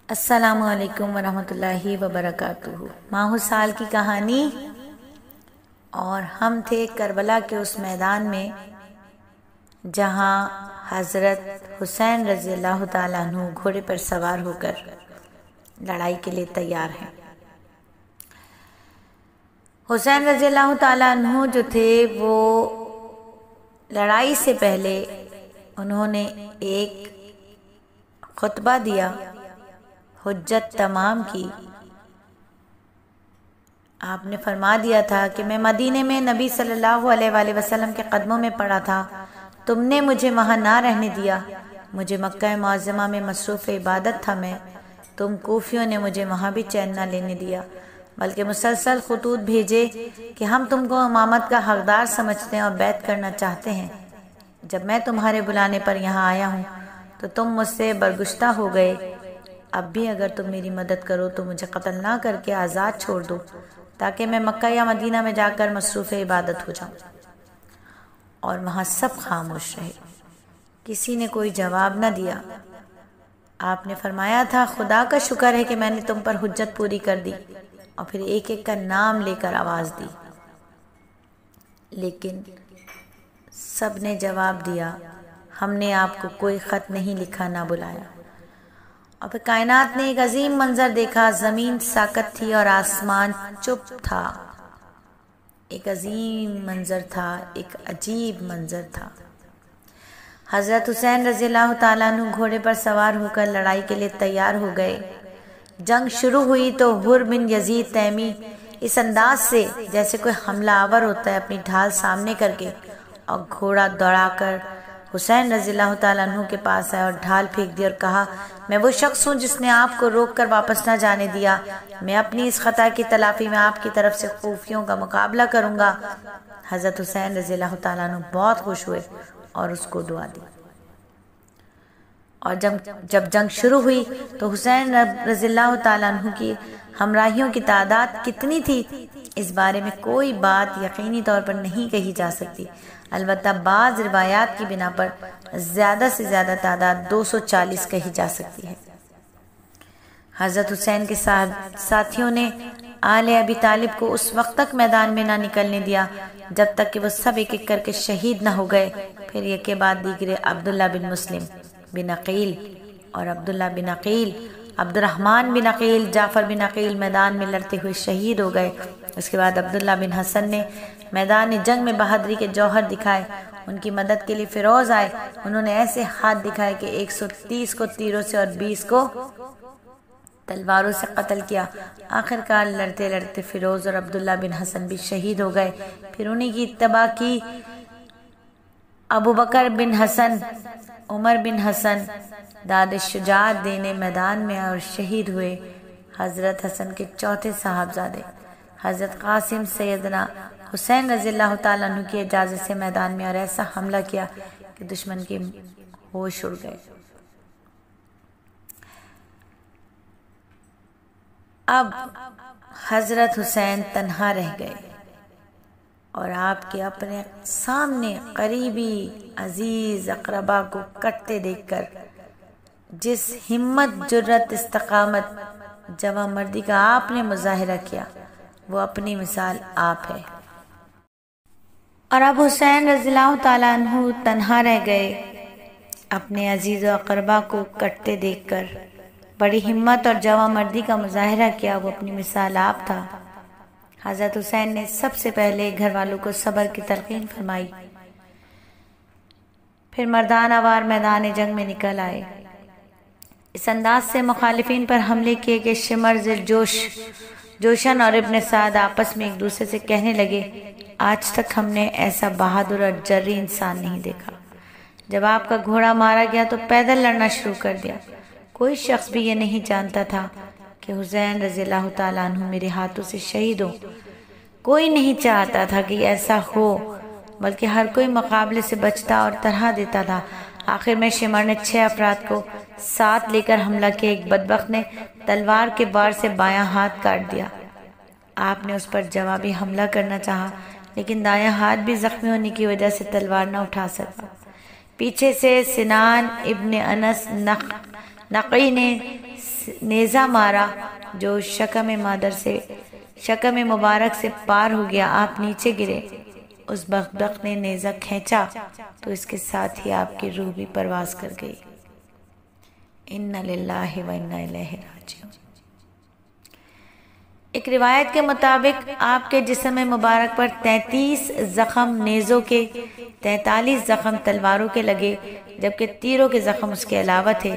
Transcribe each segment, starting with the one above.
السلام علیکم ورحمۃ اللہ وبرکاتہ۔ ماہ سال کی کہانی۔ اور ہم تھے کربلا کے اس میدان میں جہاں حضرت حسین رضی اللہ تعالیٰ عنہ گھوڑے پر سوار ہو کر لڑائی کے لیے تیار ہیں۔ حسین رضی اللہ تعالیٰ عنہ جو تھے وہ لڑائی سے پہلے انہوں نے ایک خطبہ دیا، حجت تمام کی۔ آپ نے فرما دیا تھا کہ میں مدینے میں نبی صلی اللہ علیہ وآلہ وسلم کے قدموں میں پڑا تھا، تم نے مجھے وہاں نہ رہنے دیا، مجھے مکہ معظمہ میں مصروف عبادت تھا میں، تم کوفیوں نے مجھے وہاں بھی چین نہ لینے دیا، بلکہ مسلسل خطوط بھیجے کہ ہم تم کو امامت کا حقدار سمجھتے ہیں اور بیعت کرنا چاہتے ہیں۔ جب میں تمہارے بلانے پر یہاں آیا ہوں تو تم مجھ سے برگشتہ ہو گئے، اب بھی اگر تم میری مدد کرو تو مجھے قتل نہ کر کے آزاد چھوڑ دو، تاکہ میں مکہ یا مدینہ میں جا کر مصروف عبادت ہو جاؤں۔ اور وہاں سب خاموش رہے، کسی نے کوئی جواب نہ دیا۔ آپ نے فرمایا تھا خدا کا شکر ہے کہ میں نے تم پر حجت پوری کر دی، اور پھر ایک ایک کا نام لے کر آواز دی، لیکن سب نے جواب دیا ہم نے آپ کو کوئی خط نہیں لکھا نہ بلایا۔ اور پھر کائنات نے ایک عظیم منظر دیکھا، زمین ساکت تھی اور آسمان چپ تھا۔ ایک عظیم منظر تھا، ایک عجیب منظر تھا۔ حضرت حسین رضی اللہ تعالیٰ عنہ گھوڑے پر سوار ہو کر لڑائی کے لیے تیار ہو گئے۔ جنگ شروع ہوئی تو حر بن یزید تیمی اس انداز سے جیسے کوئی حملہ آور ہوتا ہے اپنی ڈھال سامنے کر کے، اور گھوڑا دوڑا کر حسین رضی اللہ تعالیٰ عنہ کے پاس آیا اور ڈھال پھینک دی اور کہا میں وہ شخص ہوں جس نے آپ کو روک کر واپس نہ جانے دیا، میں اپنی اس خطا کی تلافی میں آپ کی طرف سے خوفیوں کا مقابلہ کروں گا۔ حضرت حسین رضی اللہ تعالیٰ عنہ بہت خوش ہوئے اور اس کو دعا دی۔ اور جب جنگ شروع ہوئی تو حسین رضی اللہ تعالیٰ عنہ کی ہمراہیوں کی تعداد کتنی تھی اس بارے میں کوئی بات یقینی طور پر نہیں کہی جا سکتی، البتہ بعض روایات کی بنا پر زیادہ سے زیادہ تعداد 240 کہی جا سکتی ہے۔ حضرت حسین کے ساتھیوں نے آل ابی طالب کو اس وقت تک میدان میں نہ نکلنے دیا جب تک کہ وہ سب ایک ایک کر کے شہید نہ ہو گئے۔ پھر ایک کے بعد دیگرے عبداللہ بن مسلم بن عقیل اور عبداللہ بن عقیل، عبد الرحمن بن عقیل، جعفر بن عقیل میدان میں لڑتے ہوئے شہید ہو گئے۔ اس کے بعد عبداللہ بن حسن نے میدان جنگ میں بہادری کے جوہر دکھائے، ان کی مدد کے لیے فیروز آئے، انہوں نے ایسے ہاتھ دکھائے کہ 130 کو تیروں سے اور 20 کو تلواروں سے قتل کیا۔ آخرکار لڑتے لڑتے فیروز اور عبداللہ بن حسن بھی شہید ہو گئے۔ پھر انہی کی اتباع کی ابو بکر بن حسن، عمر بن حسن داد شجاعت دینے میدان میں اور شہید ہوئے۔ حضرت حسن کے چوتھے صاحبزادے حضرت قاسم سیدنا حسین رضی اللہ تعالیٰ عنہ کی اجازت سے میدان میں اور ایسا حملہ کیا کہ دشمن کے ہوش اڑ گئے۔ اب حضرت حسین تنہا رہ گئے اور آپ کے اپنے سامنے قریبی عزیز اقربا کو کٹتے دیکھ کر جس ہمت، جرت، استقامت، جواں مردی کا آپ نے مظاہرہ کیا وہ اپنی مثال آپ ہے۔ اور اب حسین رضی اللہ تعالیٰ عنہ تنہا رہ گئے، اپنے عزیز و اقربا کو کٹتے دیکھ کر بڑی ہمت اور جواں مردی کا مظاہرہ کیا، وہ اپنی مثال آپ تھا۔ حضرت حسین نے سب سے پہلے گھر والوں کو صبر کی تلقین فرمائی، پھر مردانہ وار میدان جنگ میں نکل آئے۔ اس انداز سے مخالفین پر حملے کیے کہ شمر جوشن اور ابن سعد آپس میں ایک دوسرے سے کہنے لگے آج تک ہم نے ایسا بہادر اور جری انسان نہیں دیکھا۔ جب آپ کا گھوڑا مارا گیا تو پیدل لڑنا شروع کر دیا۔ کوئی شخص بھی یہ نہیں جانتا تھا کہ حسین رضی اللہ تعالیٰ عنہ میرے ہاتھوں سے شہید ہو، کوئی نہیں چاہتا تھا کہ ایسا ہو، بلکہ ہر کوئی مقابلے سے بچتا اور طرح دیتا تھا۔ آخر میں شمر نے 6 افراد کو ساتھ لے کر حملہ کیا۔ ایک بدبخت نے تلوار کے بار سے بایاں ہاتھ کاٹ دیا۔ آپ نے اس پر جوابی حملہ کرنا چاہا، لیکن دایاں ہاتھ بھی زخمی ہونے کی وجہ سے تلوار نہ اٹھا سکا۔ پیچھے سے سنان ابن انس نقی نے نیزہ مارا جو شکم مبارک سے پار ہو گیا، آپ نیچے گرے۔ اس بدبخت نے نیزہ کھینچا تو اس کے ساتھ ہی آپ کی روح بھی پرواز کر گئی۔ اِنَّ لِلَّهِ وَإِنَّا إِلَيْهِ رَاجِعُونَ۔ ایک روایت کے مطابق آپ کے جسم مبارک پر 33 زخم نیزوں کے، 43 زخم تلواروں کے لگے، جبکہ تیروں کے زخم اس کے علاوہ تھے۔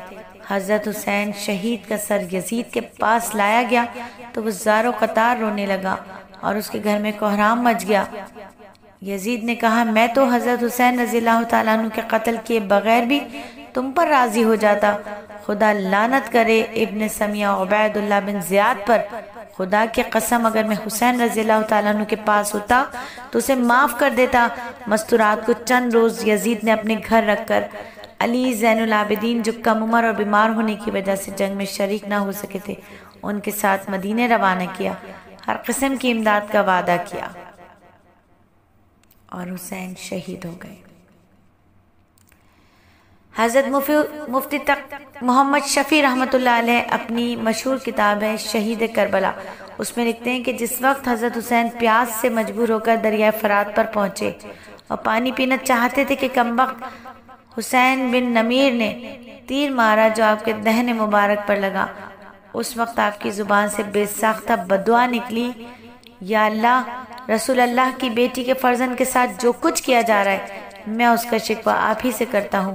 حضرت حسین شہید کا سر یزید کے پاس لایا گیا تو وہ زاروں قطار رونے لگا اور اس کے گھر میں کوہرام مچ گیا۔ یزید نے کہا، میں تو حضرت حسین رضی اللہ تعالیٰ عنہ کے قتل کیے بغیر بھی تم پر راضی ہو جاتا۔ خدا لعنت کرے ابن سمیہ عبید اللہ بن زیاد پر۔ خدا کی قسم اگر میں حسین رضی اللہ تعالیٰ عنہ کے پاس ہوتا تو اسے معاف کر دیتا۔ مستورات کو چند روز یزید نے اپنے گھر رکھ کر علی زین العابدین جو کم عمر اور بیمار ہونے کی وجہ سے جنگ میں شریک نہ ہو سکے تھے، ان کے ساتھ مدینے روانہ کیا، ہر قسم کی امداد کا وعدہ کیا، اور حسین شہید ہو گئے۔ حضرت مفتی محمد شفیع رحمۃ اللہ علیہ اپنی مشہور کتاب ہے شہید کربلا، اس میں لکھتے ہیں کہ جس وقت حضرت حسین پیاس سے مجبور ہو کر دریائے فرات پر پہنچے اور پانی پینا چاہتے تھے کہ کمبخت حسین بن نمیر نے تیر مارا جو آپ کے دہن مبارک پر لگا۔ اس وقت آپ کی زبان سے بے ساختہ بدعا نکلی، یا اللہ، رسول اللہ کی بیٹی کے فرزند کے ساتھ جو کچھ کیا جا رہا ہے میں اس کا شکوہ آپ ہی سے کرتا ہوں۔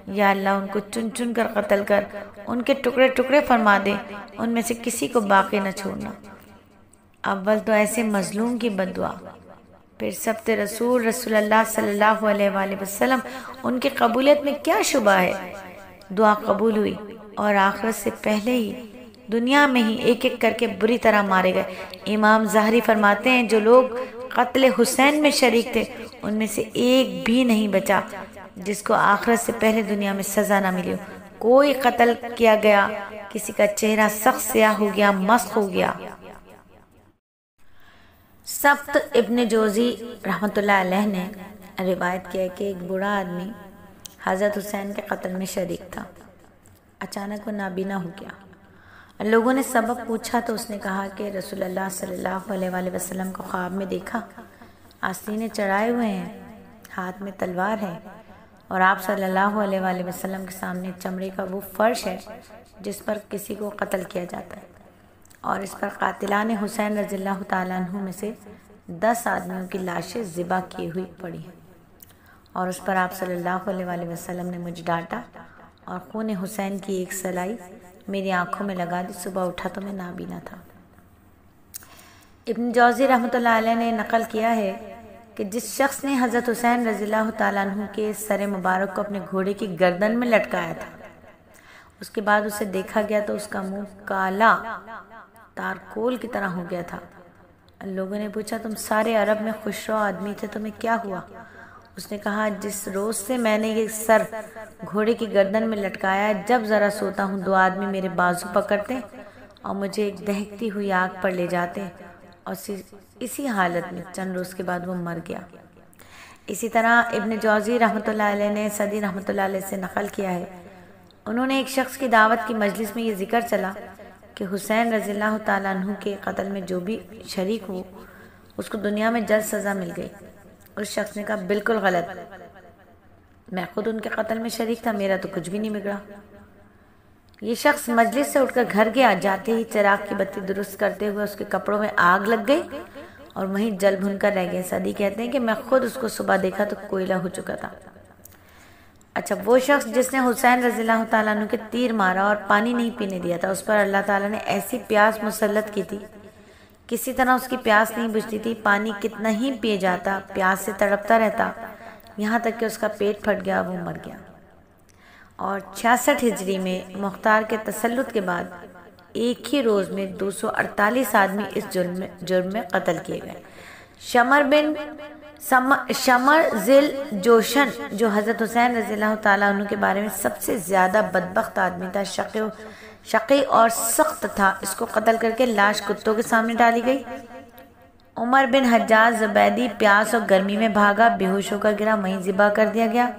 یا اللہ، ان کو چن چن کر قتل کر ان کے ٹکڑے ٹکڑے فرما دے، ان میں سے کسی کو باقی نہ چھوڑنا۔ اول تو ایسے مظلوم کی بددعا، پھر سبت رسول اللہ صلی اللہ علیہ وآلہ وسلم، ان کی قبولیت میں کیا شبہ ہے؟ دعا قبول ہوئی اور آخرت سے پہلے ہی دنیا میں ہی ایک ایک کر کے بری طرح مارے گئے۔ امام ظاہری فرماتے ہیں جو لوگ قتل حسین میں شریک تھے ان میں سے ایک بھی نہیں بچا جس کو آخرت سے پہلے دنیا میں سزا نہ ملی ہو۔ کوئی قتل کیا گیا، کسی کا چہرہ سخت سیاہ ہو گیا، مسخ ہو گیا۔ سبت ابن جوزی رحمۃ اللہ علیہ نے روایت کیا کہ ایک بوڑھا آدمی حضرت حسین کے قتل میں شریک تھا، اچانک وہ نابینا ہو گیا۔ لوگوں نے سبب پوچھا تو اس نے کہا کہ رسول اللہ صلی اللہ علیہ وآلہ وسلم کو خواب میں دیکھا، آستینے چڑھائے ہوئے ہیں، ہاتھ میں تلوار ہے، اور آپ صلی اللہ علیہ وآلہ وسلم کے سامنے چمڑے کا وہ فرش ہے جس پر کسی کو قتل کیا جاتا ہے، اور اس پر قاتلان حسین رضی اللہ تعالیٰ عنہ میں سے 10 آدمیوں کی لاشیں ذبح کی ہوئی پڑی ہیں، اور اس پر آپ صلی اللہ علیہ وآلہ وسلم نے مجھے ڈانٹا اور خون حسین کی ایک سلائی میری آنکھوں میں لگا دی، صبح اٹھا تو میں نابینا تھا۔ ابن جوزی رحمۃ اللہ علیہ نے نقل کیا ہے کہ جس شخص نے حضرت حسین رضی اللہ تعالیٰ عنہ کے سر مبارک کو اپنے گھوڑے کی گردن میں لٹکایا تھا، اس کے بعد اسے دیکھا گیا تو اس کا منہ کالا تارکول کی طرح ہو گیا تھا۔ لوگوں نے پوچھا تم سارے عرب میں خوشرو آدمی تھے، تمہیں کیا ہوا؟ اس نے کہا جس روز سے میں نے یہ سر گھوڑے کی گردن میں لٹکایا ہے، جب ذرا سوتا ہوں 2 آدمی میرے بازو پکڑتے اور مجھے ایک دہکتی ہوئی آگ پر لے جاتے، اور اسی حالت میں چند روز کے بعد وہ مر گیا۔ اسی طرح ابن جوزی رحمۃ اللہ علیہ نے صدی رحمۃ اللہ علیہ سے نقل کیا ہے، انہوں نے ایک شخص کی دعوت کی مجلس میں یہ ذکر چلا کہ حسین رضی اللہ تعالیٰ عنہ کے قتل میں جو بھی شریک ہو اس کو دنیا میں جلد سزا مل گئی۔ اس شخص نے کہا بالکل غلط، میں خود ان کے قتل میں شریک تھا، میرا تو کچھ بھی نہیں بگڑا۔ یہ شخص مجلس سے اٹھ کر گھر گیا، جاتے ہی چراغ کی بتی درست کرتے ہوئے اس کے کپڑوں میں آگ لگ گئی اور وہیں جل بھن کر رہ گیا۔ صدی کہتے ہیں کہ میں خود اس کو صبح دیکھا تو کوئلہ ہو چکا تھا۔ اچھا، وہ شخص جس نے حسین رضی اللہ تعالیٰ عنہ کے تیر مارا اور پانی نہیں پینے دیا تھا، اس پر اللہ تعالیٰ نے ایسی پیاس مسلط کی تھی کسی طرح اس کی پیاس نہیں بجھتی تھی، پانی کتنا ہی پیے جاتا پیاس سے تڑپتا رہتا، یہاں تک کہ اس کا پیٹ پھٹ گیا، وہ مر گیا۔ اور 66 ہجری میں مختار کے تسلط کے بعد ایک ہی روز میں 248 آدمی اس جرم میں قتل کیے گئے۔ شمر ذل جوشن جو حضرت حسین رضی اللہ تعالیٰ عنہ کے بارے میں سب سے زیادہ بدبخت آدمی تھا، شقی اور سخت تھا، اس کو قتل کر کے لاش کتوں کے سامنے ڈالی گئی۔ عمر بن حجاج زبیدی پیاس اور گرمی میں بھاگا، بے ہوش ہو کر گرا، وہیں ذبح کر دیا گیا۔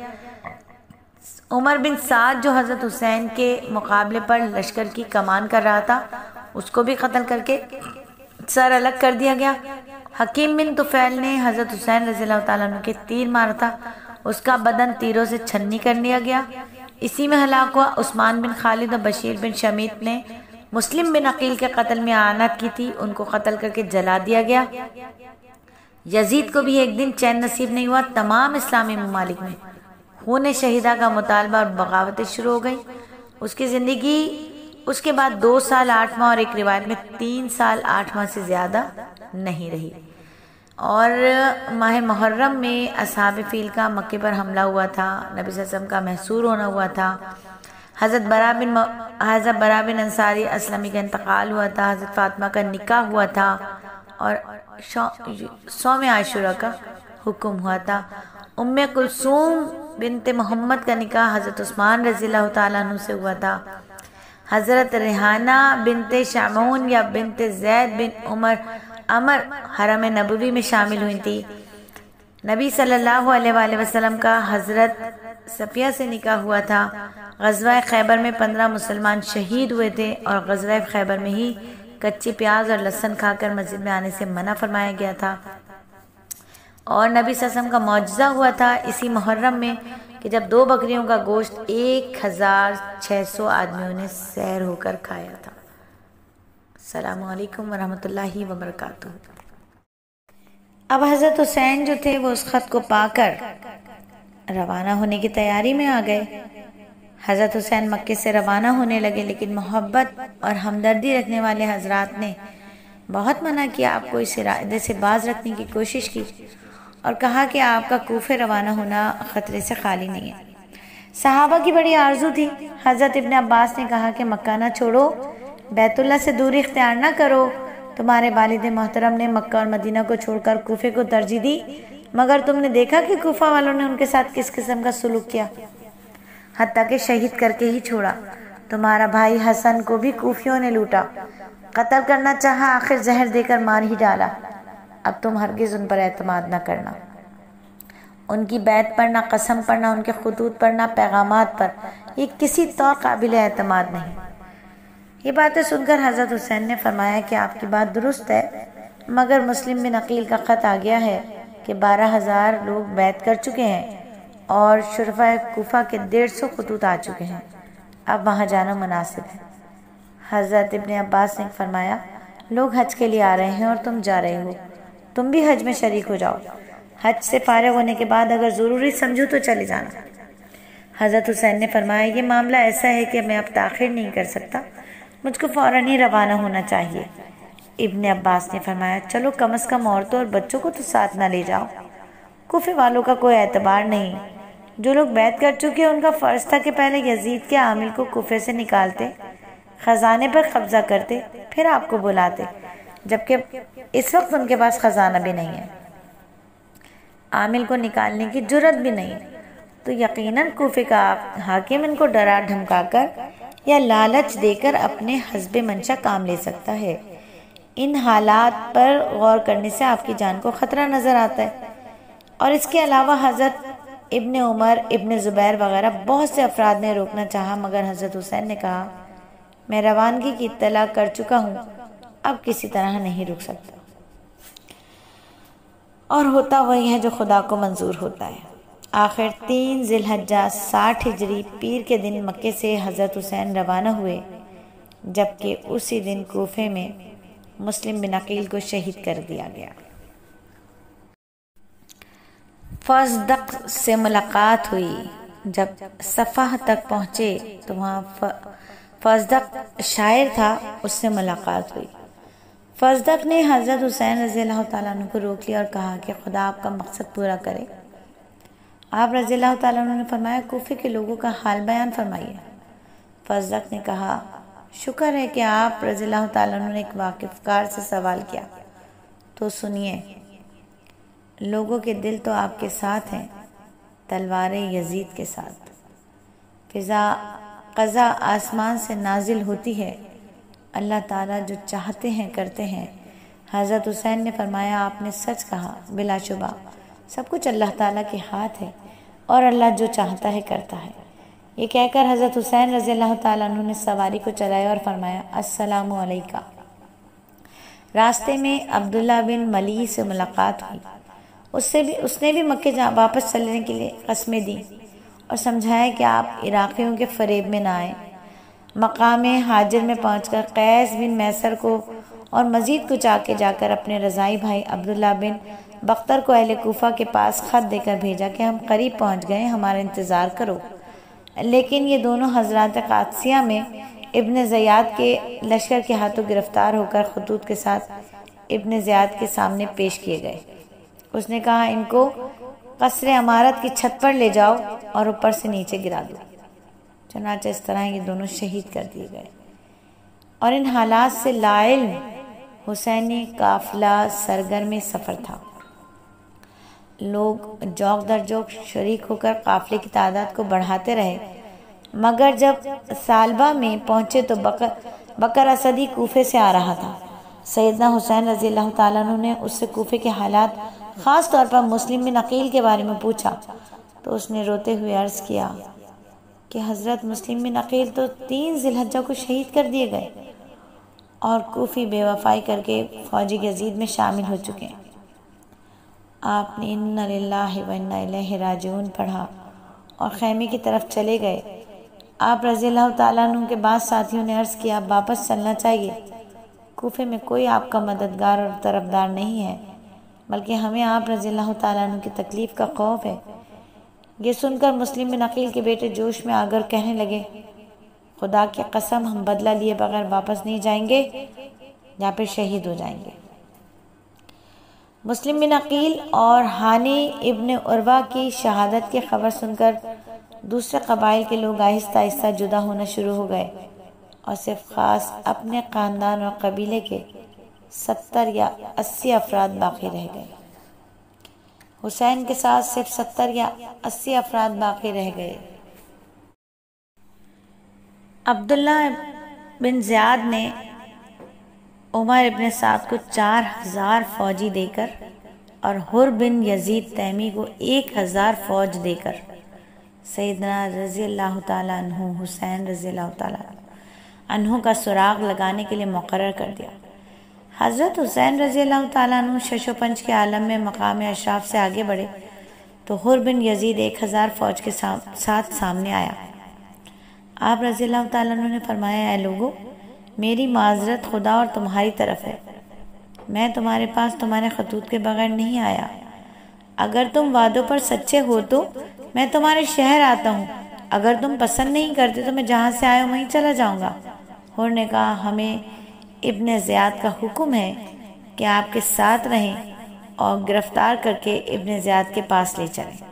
عمر بن سعد جو حضرت حسین کے مقابلے پر لشکر کی کمان کر رہا تھا، اس کو بھی قتل کر کے سر الگ کر دیا گیا۔ حکیم بن طفیل نے حضرت حسین رضی اللہ تعالیٰ عنہ کے تیر مارا تھا، اس کا بدن تیروں سے چھنی کر لیا گیا۔ اسی میں ہلاک ہوا۔ عثمان بن خالد اور بشیر بن شمیت نے مسلم بن عقیل کے قتل میں اعانت کی تھی، ان کو قتل کر کے جلا دیا گیا۔ یزید کو بھی ایک دن چین نصیب نہیں ہوا۔ تمام اسلامی ممالک میں خون شہیدہ کا مطالبہ اور بغاوتیں شروع ہو گئیں۔ اس کی زندگی اس کے بعد 2 سال 8 ماہ اور ایک روایت میں 3 سال 8 ماہ سے زیادہ نہیں رہی۔ اور ماہ محرم میں اصحاب فیل کا مکے پر حملہ ہوا تھا، نبی صلی اللہ علیہ وسلم کا محصور ہونا ہوا تھا، حضرت برا بن انصاری اسلمی کا انتقال ہوا تھا، حضرت فاطمہ کا نکاح ہوا تھا اور صوم عاشورہ کا حکم ہوا تھا۔ ام کلثوم بنت محمد کا نکاح حضرت عثمان رضی اللہ تعالیٰ عنہ سے ہوا تھا۔ حضرت ریحانہ بنت شامون یا بنت زید بن عمر حرم نبوی میں شامل ہوئی تھی۔ نبی صلی اللہ علیہ وآلہ وسلم کا حضرت صفیہ سے نکاح ہوا تھا۔ غزوہ خیبر میں 15 مسلمان شہید ہوئے تھے اور غزوہ خیبر میں ہی کچی پیاز اور لہسن کھا کر مسجد میں آنے سے منع فرمایا گیا تھا۔ اور نبی صلی اللہ علیہ وسلم کا معجزہ ہوا تھا اسی محرم میں کہ جب 2 بکریوں کا گوشت 1600 آدمیوں نے سیر ہو کر کھایا تھا۔ السلام علیکم ورحمۃ اللہ وبرکاتہ۔ اب حضرت حسین جو تھے وہ اس خط کو پا کر روانہ ہونے کی تیاری میں آ گئے۔ حضرت حسین مکے سے روانہ ہونے لگے، لیکن محبت اور ہمدردی رکھنے والے حضرات نے بہت منع کیا، آپ کو اس ارادے سے باز رکھنے کی کوشش کی اور کہا کہ آپ کا کوفے روانہ ہونا خطرے سے خالی نہیں ہے۔ صحابہ کی بڑی آرزو تھی۔ حضرت ابن عباس نے کہا کہ مکہ نہ چھوڑو، بیت اللہ سے دوری اختیار نہ کرو۔ تمہارے والد محترم نے مکہ اور مدینہ کو چھوڑ کر کوفے کو ترجیح دی، مگر تم نے دیکھا کہ کوفہ والوں نے ان کے ساتھ کس قسم کا سلوک کیا، حتیٰ کہ شہید کر کے ہی چھوڑا۔ تمہارا بھائی حسن کو بھی کوفیوں نے لوٹا، قتل کرنا چاہا، آخر زہر دے کر مار ہی ڈالا۔ اب تم ہرگز ان پر اعتماد نہ کرنا، ان کی بیعت پر نہ قسم پر نہ ان کے خطوط پر نہ پیغامات پر، یہ کسی طور قابل اعتماد نہیں۔ یہ باتیں سن کر حضرت حسین نے فرمایا کہ آپ کی بات درست ہے، مگر مسلم بن عقیل کا خط آ گیا ہے کہ 12,000 لوگ بیعت کر چکے ہیں اور شرفائے کوفہ کے 150 خطوط آ چکے ہیں، اب وہاں جانا مناسب ہے۔ حضرت ابن عباس نے فرمایا، لوگ حج کے لیے آ رہے ہیں اور تم جا رہے ہو، تم بھی حج میں شریک ہو جاؤ، حج سے فارغ ہونے کے بعد اگر ضروری سمجھو تو چلے جانا۔ حضرت حسین نے فرمایا، یہ معاملہ ایسا ہے کہ میں اب تاخیر نہیں کر سکتا، مجھ کو فوراً ہی روانہ ہونا چاہیے۔ ابن عباس نے فرمایا، چلو کم از کم عورتوں اور بچوں کو تو ساتھ نہ لے جاؤ، کوفے والوں کا کوئی اعتبار نہیں، جو لوگ بیعت کر چکے ان کا فرض تھا کہ پہلے یزید کے عامل کو کوفے سے نکالتے، خزانے پر قبضہ کرتے، پھر آپ کو بلاتے، جبکہ اس وقت ان کے پاس خزانہ بھی نہیں ہے، عامل کو نکالنے کی جرت بھی نہیں، تو یقیناً کوفے کا حاکم ان کو ڈرا دھمکا کر یا لالچ دے کر اپنے حسب منشا کام لے سکتا ہے۔ ان حالات پر غور کرنے سے آپ کی جان کو خطرہ نظر آتا ہے۔ اور اس کے علاوہ حضرت ابن عمر، ابن زبیر وغیرہ بہت سے افراد نے روکنا چاہا، مگر حضرت حسین نے کہا، میں روانگی کی اطلاع کر چکا ہوں، اب کسی طرح نہیں رک سکتا، اور ہوتا وہی ہے جو خدا کو منظور ہوتا ہے۔ آخر 3 ذی الحجہ 60 ہجری پیر کے دن مکے سے حضرت حسین روانہ ہوئے، جبکہ اسی دن کوفے میں مسلم بن عقیل کو شہید کر دیا گیا۔ فزدق سے ملاقات ہوئی۔ جب صفح تک پہنچے تو وہاں فزدق شاعر تھا، اس سے ملاقات ہوئی۔ فزدق نے حضرت حسین رضی اللہ تعالیٰ عنہ کو روک لیا اور کہا کہ خدا آپ کا مقصد پورا کرے۔ آپ رضی اللہ تعالیٰ عنہ نے فرمایا، کوفے کے لوگوں کا حال بیان فرمائیے۔ فزدق نے کہا، شکر ہے کہ آپ رضی اللہ تعالیٰ عنہ نے ایک واقف کار سے سوال کیا، تو سنیے، لوگوں کے دل تو آپ کے ساتھ ہیں، تلواریں یزید کے ساتھ۔ قضا آسمان سے نازل ہوتی ہے، اللہ تعالیٰ جو چاہتے ہیں کرتے ہیں۔ حضرت حسین نے فرمایا، آپ نے سچ کہا، بلا شبہ سب کچھ اللہ تعالیٰ کے ہاتھ ہے اور اللہ جو چاہتا ہے کرتا ہے۔ یہ کہہ کر حضرت حسین رضی اللہ تعالیٰ عنہ نے سواری کو چلایا اور فرمایا السلام علیکم۔ راستے میں عبداللہ بن ملی سے ملاقات ہوئی۔ اس نے بھی مکے واپس چلنے کے لیے قسمیں دیں اور سمجھایا کہ آپ عراقیوں کے فریب میں نہ آئیں۔ مقام ہاجر میں پہنچ کر قیس بن میسر کو اور مزید کچھ آگے جا کر اپنے رضائی بھائی عبداللہ بن بختر کو اہل کوفہ کے پاس خط دے کر بھیجا کہ ہم قریب پہنچ گئے، ہمارا انتظار کرو۔ لیکن یہ دونوں حضرات قادسیہ میں ابن زیاد کے لشکر کے ہاتھوں گرفتار ہو کر خطوط کے ساتھ ابن زیاد کے سامنے پیش کیے گئے۔ اس نے کہا ان کو قصر عمارت کی چھت پر لے جاؤ اور اوپر سے نیچے گرا دو۔ چنانچہ اس طرح یہ دونوں شہید کر دیے گئے۔ اور ان حالات سے لاعلم حسینی قافلہ سرگرم سفر تھا۔ لوگ جوق در جوق شریک ہو کر قافلے کی تعداد کو بڑھاتے رہے، مگر جب سالبہ میں پہنچے تو بکر اسدی کوفے سے آ رہا تھا۔ سیدنا حسین رضی اللہ تعالیٰ عنہ نے اس سے کوفے کے حالات، خاص طور پر مسلم بن عقیل کے بارے میں پوچھا تو اس نے روتے ہوئے عرض کیا کہ حضرت مسلم بن عقیل تو 3 ذی الحجہ کو شہید کر دیے گئے اور کوفی بے وفائی کر کے فوجی یزید میں شامل ہو چکے ہیں۔ آپ نے انا للہ و انا الیہ راجعون پڑھا اور خیمے کی طرف چلے گئے۔ آپ رضی اللہ تعالیٰ عنہ کے بعض ساتھیوں نے عرض کیا واپس چلنا چاہیے، کوفے میں کوئی آپ کا مددگار اور طرفدار نہیں ہے، بلکہ ہمیں آپ رضی اللہ تعالیٰ عنہ کی تکلیف کا خوف ہے۔ یہ سن کر مسلم بن عقیل کے بیٹے جوش میں آ کر کہنے لگے خدا کی قسم ہم بدلہ لیے بغیر واپس نہیں جائیں گے یا پھر شہید ہو جائیں گے۔ مسلم بن عقیل اور ہانی ابن عروہ کی شہادت کی خبر سن کر دوسرے قبائل کے لوگ آہستہ آہستہ جدا ہونا شروع ہو گئے اور صرف خاص اپنے خاندان اور قبیلے کے 70 یا 80 افراد باقی رہ گئے۔ حسین کے ساتھ صرف 70 یا 80 افراد باقی رہ گئے۔ عبداللہ بن زیاد نے عمر ابن سعد کو 4000 فوجی دے کر اور حر بن یزید تیمی کو 1000 فوج دے کر سیدنا رضی اللہ تعالیٰ عنہ حسین رضی اللہ تعالیٰ عنہ کا سراغ لگانے کے لیے مقرر کر دیا۔ حضرت حسین رضی اللہ تعالیٰ عنہ شش و پنج کے عالم میں مقام اشراف سے آگے بڑھے تو حر بن یزید 1000 فوج کے ساتھ سامنے آیا۔ آپ رضی اللہ تعالیٰ عنہ نے فرمایا اے لوگو، میری معذرت خدا اور تمہاری طرف ہے، میں تمہارے پاس تمہارے خطوط کے بغیر نہیں آیا۔ اگر تم وعدوں پر سچے ہو تو میں تمہارے شہر آتا ہوں، اگر تم پسند نہیں کرتے تو میں جہاں سے آیا ہوں وہیں چلا جاؤں گا۔ حر نے کہا ہمیں ابن زیاد کا حکم ہے کہ آپ کے ساتھ رہیں اور گرفتار کر کے ابن زیاد کے پاس لے چلیں۔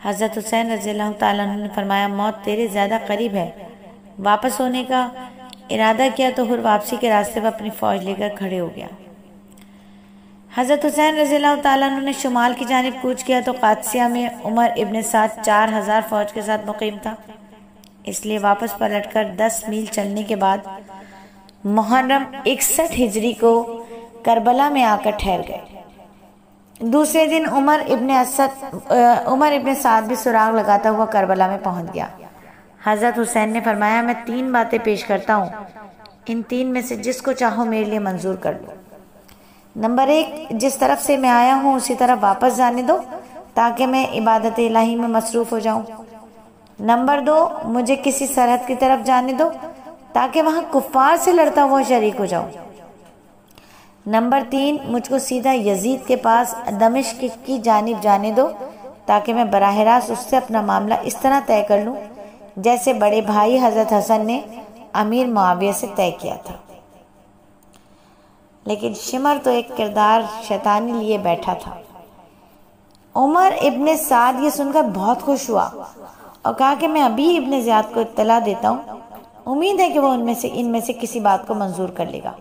حضرت حسین رضی اللہ تعالیٰ عنہ نے فرمایا موت تیرے زیادہ قریب ہے۔ واپس ہونے کا ارادہ کیا تو حر واپسی کے راستے پر اپنی فوج لے کر کھڑے ہو گیا۔ حضرت حسین رضی اللہ تعالیٰ عنہ نے شمال کی جانب کوچ کیا تو قادسیہ میں عمر ابن سعد 4000 فوج کے ساتھ مقیم تھا، اس لیے واپس پلٹ کر 10 میل چلنے کے بعد محرم 61 ہجری کو کربلا میں آ کر ٹھہر گئے۔ دوسرے دن عمر ابن سعد بھی سراغ لگاتا ہوا کربلا میں پہنچ گیا۔ حضرت حسین نے فرمایا میں 3 باتیں پیش کرتا ہوں، ان 3 میں سے جس کو چاہو میرے لیے منظور کر لو۔ نمبر 1، جس طرف سے میں آیا ہوں اسی طرف واپس جانے دو تاکہ میں عبادت الہی میں مصروف ہو جاؤں۔ نمبر 2، مجھے کسی سرحد کی طرف جانے دو تاکہ وہاں کفار سے لڑتا ہوا شریک ہو جاؤں۔ نمبر 3، مجھ کو سیدھا یزید کے پاس دمشق کی جانب جانے دو تاکہ میں براہ راست اس سے اپنا معاملہ اس طرح طے کر لوں جیسے بڑے بھائی حضرت حسن نے امیر معاویہ سے طے کیا تھا۔ لیکن شمر تو ایک کردار شیطانی لیے بیٹھا تھا۔ عمر ابن سعد یہ سن کر بہت خوش ہوا اور کہا کہ میں ابھی ابن زیاد کو اطلاع دیتا ہوں، امید ہے کہ وہ ان میں سے کسی بات کو منظور کر لے گا۔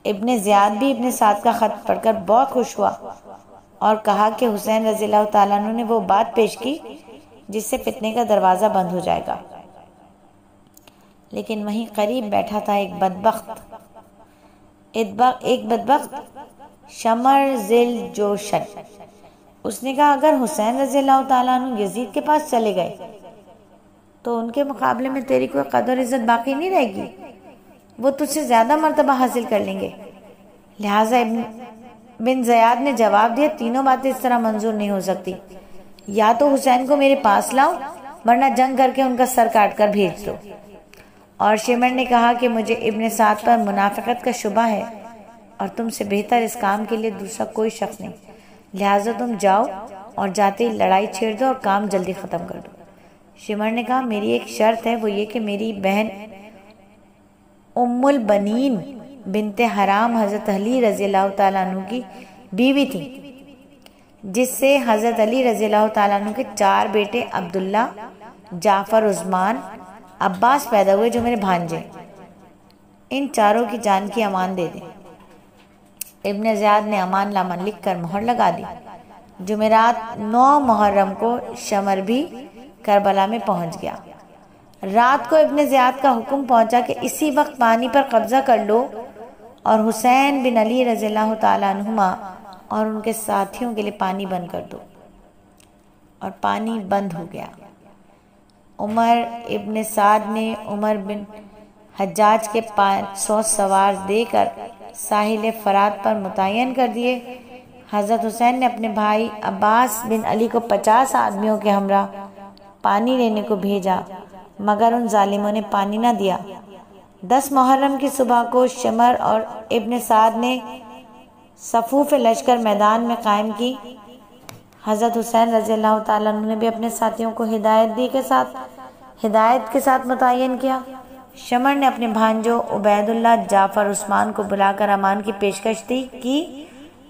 ابن زیاد بھی ابن سعد کا خط پڑھ کر بہت خوش ہوا اور کہا کہ حسین رضی اللہ تعالیٰ عنہ نے وہ بات پیش کی جس سے فتنے کا دروازہ بند ہو جائے گا۔ لیکن وہیں قریب بیٹھا تھا ایک بدبخت شمر ذل جوشن، اس نے کہا اگر حسین رضی اللہ تعالیٰ عنہ یزید کے پاس چلے گئے تو ان کے مقابلے میں تیری کوئی قدر عزت باقی نہیں رہے گی، وہ تجھ سے زیادہ مرتبہ حاصل کر لیں گے۔ لہٰذا ابن بن زیاد نے جواب دیا تینوں باتیں اس طرح منظور نہیں ہو سکتی، یا تو حسین کو میرے پاس لاؤ ورنہ جنگ کر کے ان کا سر کاٹ کر بھیج دو۔ اور شمر نے کہا کہ مجھے ابن سعد پر منافقت کا شبہ ہے اور تم سے بہتر اس کام کے لیے دوسرا کوئی شخص نہیں، لہٰذا تم جاؤ اور جاتے ہی لڑائی چھیڑ دو اور کام جلدی ختم کر دو۔ شمر نے کہا میری ایک شرط ہے، وہ یہ کہ میری بہن ام البنین بنت حرام حضرت علی رضی اللہ تعالیٰ عنہ کی بیوی تھی، جس سے حضرت علی رضی اللہ تعالیٰ عنہ کے 4 بیٹے عبداللہ، جعفر، عثمان، عباس پیدا ہوئے جو میرے بھانجے، ان چاروں کی جان کی امان دے دیں۔ ابن زیاد نے امان نامہ لکھ کر مہر لگا دی۔ جمعرات 9 محرم کو شمر بھی کربلا میں پہنچ گیا۔ رات کو ابن زیاد کا حکم پہنچا کہ اسی وقت پانی پر قبضہ کر لو اور حسین بن علی رضی اللہ تعالیٰ عنہما اور ان کے ساتھیوں کے لیے پانی بند کر دو، اور پانی بند ہو گیا۔ عمر ابن سعد نے عمر بن حجاج کے 500 سوار دے کر ساحل فرات پر متعین کر دیے۔ حضرت حسین نے اپنے بھائی عباس بن علی کو 50 آدمیوں کے ہمراہ پانی لینے کو بھیجا، مگر ان ظالموں نے پانی نہ دیا۔ 10 محرم کی صبح کو شمر اور ابن سعد نے صفوف لشکر میدان میں قائم کی۔ حضرت حسین رضی اللہ تعالیٰ عنہ نے بھی اپنے ساتھیوں کو ہدایت کے ساتھ متعین کیا۔ شمر نے اپنے بھانجوں عبید اللہ، جعفر، عثمان کو بلا کر امان کی پیشکش کی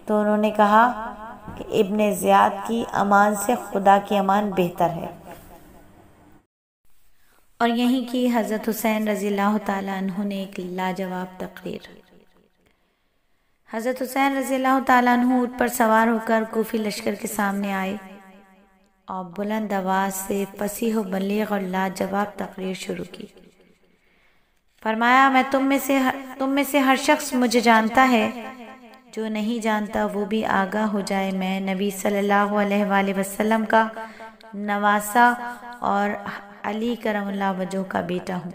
تو انہوں نے کہا کہ ابن زیاد کی امان سے خدا کی امان بہتر ہے۔ اور یہیں کی حضرت حسین رضی اللہ تعالیٰ عنہ نے ایک لاجواب تقریر۔ حضرت حسین رضی اللہ تعالیٰ عنہ اونٹ پر سوار ہو کر کوفی لشکر کے سامنے آئے اور بلند آواز سے فصیح و بلیغ اور لاجواب تقریر شروع کی۔ فرمایا میں تم میں سے ہر شخص مجھے جانتا ہے، جو نہیں جانتا وہ بھی آگاہ ہو جائے۔ میں نبی صلی اللہ علیہ وآلہ وسلم کا نواسہ اور علی کرم اللہ وجہہ کا بیٹا ہوں۔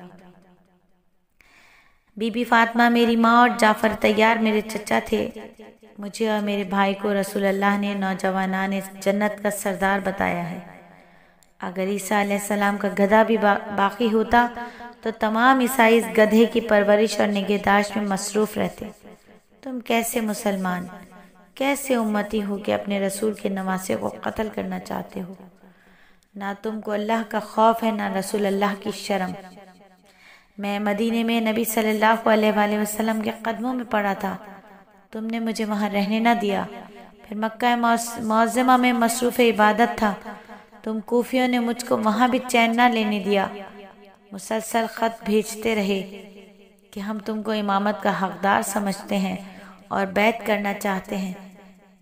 بی بی فاطمہ میری ماں اور جعفر طیار میرے چچا تھے۔ مجھے اور میرے بھائی کو رسول اللہ نے نوجوانان جنت کا سردار بتایا ہے۔ اگر عیسیٰ علیہ السلام کا گدھا بھی باقی ہوتا تو تمام عیسائی اس گدھے کی پرورش اور نگہداشت میں مصروف رہتے۔ تم کیسے مسلمان، کیسے امتی ہو کہ اپنے رسول کے نواسے کو قتل کرنا چاہتے ہو؟ نہ تم کو اللہ کا خوف ہے، نہ رسول اللہ کی شرم۔ میں مدینے میں نبی صلی اللہ علیہ وآلہ وسلم کے قدموں میں پڑا تھا، تم نے مجھے وہاں رہنے نہ دیا۔ پھر مکہ معظمہ میں مصروف عبادت تھا، تم کوفیوں نے مجھ کو وہاں بھی چین نہ لینے دیا۔ مسلسل خط بھیجتے رہے کہ ہم تم کو امامت کا حقدار سمجھتے ہیں اور بیعت کرنا چاہتے ہیں۔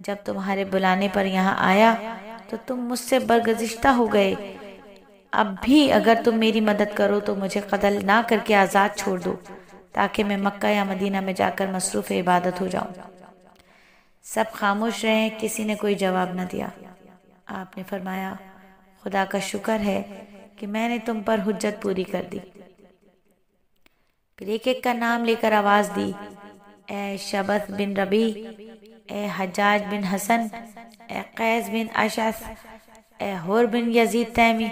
جب تمہارے بلانے پر یہاں آیا تو تم مجھ سے برگزشتہ ہو گئے۔ اب بھی اگر تم میری مدد کرو تو مجھے قتل نہ کر کے آزاد چھوڑ دو، تاکہ میں مکہ یا مدینہ میں جا کر مصروف عبادت ہو جاؤں۔ سب خاموش رہے، کسی نے کوئی جواب نہ دیا۔ آپ نے فرمایا خدا کا شکر ہے کہ میں نے تم پر حجت پوری کر دی۔ پھر ایک ایک کا نام لے کر آواز دی، اے شبث بن ربیع، اے حجاج بن حسن، اے قیس بن اشعث، اے حر بن یزید تیمی،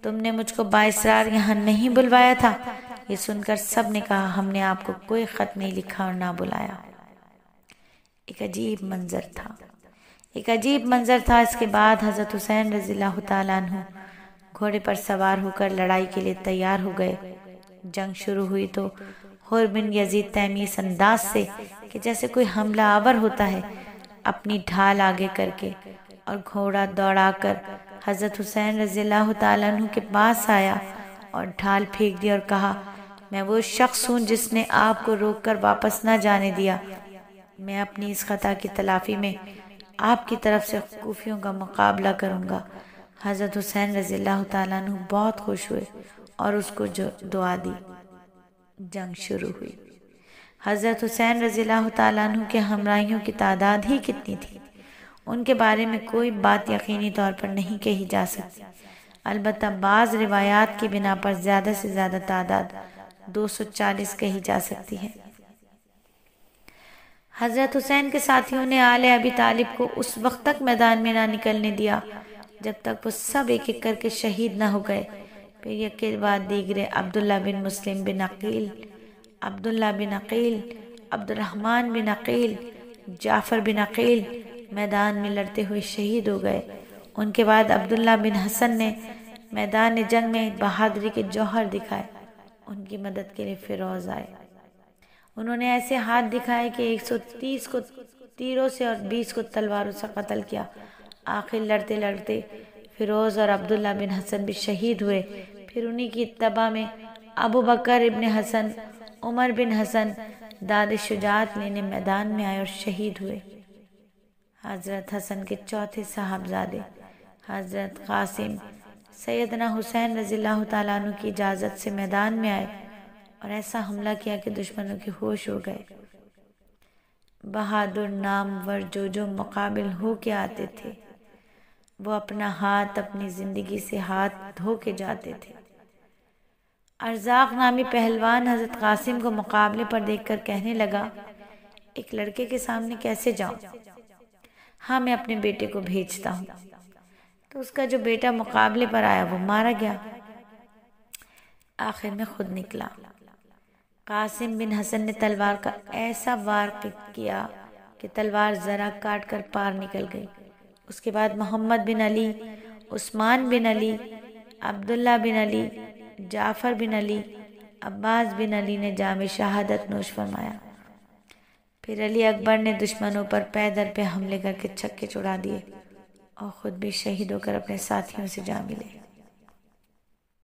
تم نے مجھ کو بااصرار یہاں نہیں بلوایا تھا؟ یہ سن کر سب نے کہا ہم نے آپ کو کوئی خط نہیں لکھا اور نہ بلایا۔ ایک عجیب منظر تھا۔ اس کے بعد حضرت حسین رضی اللہ تعالیٰ عنہ گھوڑے پر سوار ہو کر لڑائی کے لیے تیار ہو گئے۔ جنگ شروع ہوئی تو حر بن یزید تیمی اس انداز سے کہ جیسے کوئی حملہ آور ہوتا ہے، اپنی ڈھال آگے کر کے اور گھوڑا دوڑا کر حضرت حسین رضی اللہ تعالیٰ عنہ کے پاس آیا اور ڈھال پھینک دی اور کہا میں وہ شخص ہوں جس نے آپ کو روک کر واپس نہ جانے دیا۔ میں اپنی اس خطا کی تلافی میں آپ کی طرف سے کوفیوں کا مقابلہ کروں گا۔ حضرت حسین رضی اللہ تعالیٰ عنہ بہت خوش ہوئے اور اس کو دعا دی۔ جنگ شروع ہوئی۔ حضرت حسین رضی اللہ تعالیٰ عنہ کے ہمراہیوں کی تعداد ہی کتنی تھی؟ ان کے بارے میں کوئی بات یقینی طور پر نہیں کہی جا سکتی، البتہ بعض روایات کی بنا پر زیادہ سے زیادہ تعداد 240 کہی جا سکتی ہے۔ حضرت حسین کے ساتھیوں نے آل ابی طالب کو اس وقت تک میدان میں نہ نکلنے دیا جب تک وہ سب ایک ایک کر کے شہید نہ ہو گئے۔ پھر یک کے بعد دیگرے عبداللہ بن مسلم بن عقیل، عبداللہ بن عقیل، عبد الرحمن بن عقیل، جعفر بن عقیل میدان میں لڑتے ہوئے شہید ہو گئے۔ ان کے بعد عبداللہ بن حسن نے میدان جنگ میں بہادری کے جوہر دکھائے۔ ان کی مدد کے لیے فیروز آئے۔ انہوں نے ایسے ہاتھ دکھائے کہ 130 کو تیروں سے اور 20 کو تلواروں سے قتل کیا۔ آخر لڑتے لڑتے فیروز اور عبداللہ بن حسن بھی شہید ہوئے۔ پھر انہی کی اتباع میں ابو بکر ابن حسن، عمر بن حسن داد شجاعت لینے میدان میں آئے اور شہید ہوئے۔ حضرت حسن کے چوتھے صاحبزادے حضرت قاسم سیدنا حسین رضی اللہ تعالیٰ عنہ کی اجازت سے میدان میں آئے اور ایسا حملہ کیا کہ دشمنوں کے ہوش ہو گئے۔ بہادر نامور جو مقابل ہو کے آتے تھے وہ اپنا ہاتھ اپنی زندگی سے ہاتھ دھو کے جاتے تھے۔ ارزاق نامی پہلوان حضرت قاسم کو مقابلے پر دیکھ کر کہنے لگا، ایک لڑکے کے سامنے کیسے جاؤں؟ ہاں، میں اپنے بیٹے کو بھیجتا ہوں۔ تو اس کا جو بیٹا مقابلے پر آیا وہ مارا گیا۔ آخر میں خود نکلا۔ قاسم بن حسن نے تلوار کا ایسا وار کیا کہ تلوار ذرا کاٹ کر پار نکل گئی۔ اس کے بعد محمد بن علی، عثمان بن علی، عبداللہ بن علی، جعفر بن علی، عباس بن علی نے جام شہادت نوش فرمایا۔ پھر علی اکبر نے دشمنوں پر پے در پہ حملے کر کے چھکے چھڑا دیے اور خود بھی شہید ہو کر اپنے ساتھیوں سے جا ملے۔